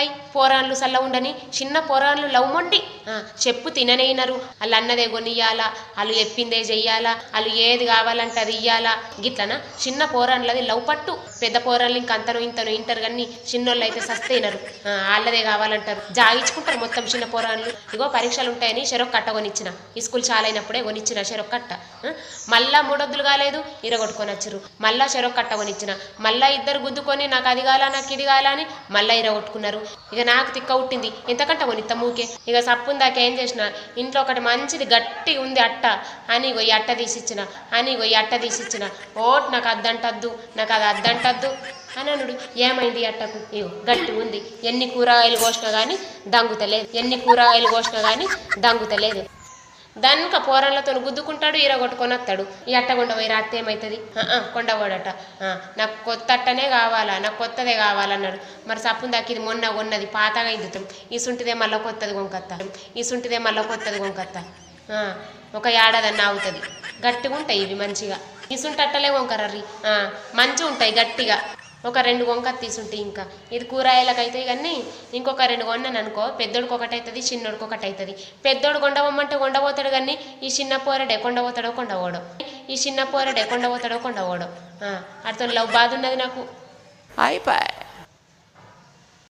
hi పోరాన్లు సల్ల ఉండని చిన్న పోరాన్లు లవ్ మొండి చెప్పు తిననేయినరు వాళ్ళు అన్నదే కొనియాలా వాళ్ళు చెప్పిందే చెయ్యాలా వాళ్ళు ఏది కావాలంటే అది ఇయ్యాలా గిట్లనా చిన్న పోరాన్లది లవ్ పట్టు పెద్ద పోరాన్లు ఇంకంతను ఇంతను ఇంటారు కానీ చిన్నోళ్ళు అయితే సస్తేనరు వాళ్ళదే కావాలంటారు జాగించుకుంటారు మొత్తం చిన్న పోరాన్లు ఇగో పరీక్షలు ఉంటాయని చెరొక్క కట్ట కొనిచ్చిన ఈ స్కూల్ చాలైనప్పుడే కొనిచ్చిన చెరొక్క కట్ట మళ్ళా మూడొద్దులు కాలేదు ఇరగొట్టుకొని వచ్చిర్రు మళ్ళా చెరొక్క కట్ట కొనిచ్చిన మళ్ళా ఇద్దరు గుద్దుకొని నాకు అది కాలా నాకు ఇది కాలా అని మళ్ళా ఇరగొట్టుకున్నారు ఇక నాకు తిక్క ఉట్టింది ఎంతకంట కొనిత్తా మూకే ఇక సప్పుందాక ఏం చేసిన ఇంట్లో ఒకటి మంచిది గట్టి ఉంది అట్ట అని ఈ అట్ట తీసిచ్చిన ఓట్ నాకు అద్దంటద్దు నాకు అది అద్దంటద్దు అని అనుడు ఏమైంది అట్టకు ఇగో గట్టి ఉంది ఎన్ని కూరగాయలు కోసినా కానీ దంగుతలేదు దానిక పోరాళ్ళతో గుద్దుకుంటాడు ఇరగొట్టుకొని వస్తాడు ఈ అట్ట కొండ పోయి రాత్రి ఏమవుతుంది కొండపోడట నాకు కొత్త అట్టనే కావాలా నాకు కొత్తదే కావాలన్నాడు మరి సప్పును దాకా ఇది మొన్న ఉన్నది పాతగా ఇందుతాం ఈ సుంటిదే మళ్ళీ కొత్తది కొనుకొత్తా ఒక ఏడాదన్న అవుతుంది గట్టిగా ఉంటాయి ఇవి మంచిగా ఈ సుంటి అట్టలే వంకరర్రి మంచిగా ఉంటాయి గట్టిగా ఒక 2 వంకలు తీసుంటే ఇంకా ఇది కూరగాయలకు అవుతాయి కానీ ఇంకొక 2 కొన్నాను అనుకో పెద్దోడికి ఒకటి అవుతుంది చిన్నోడికి ఒకటి అవుతుంది పెద్దోడు కొండవమ్మంటే కొండపోతాడు కానీ ఈ చిన్న పోరడే కొండపోతాడో కొండవోడో అతను లవ్ బాధ ఉన్నది నాకు అయిపోయి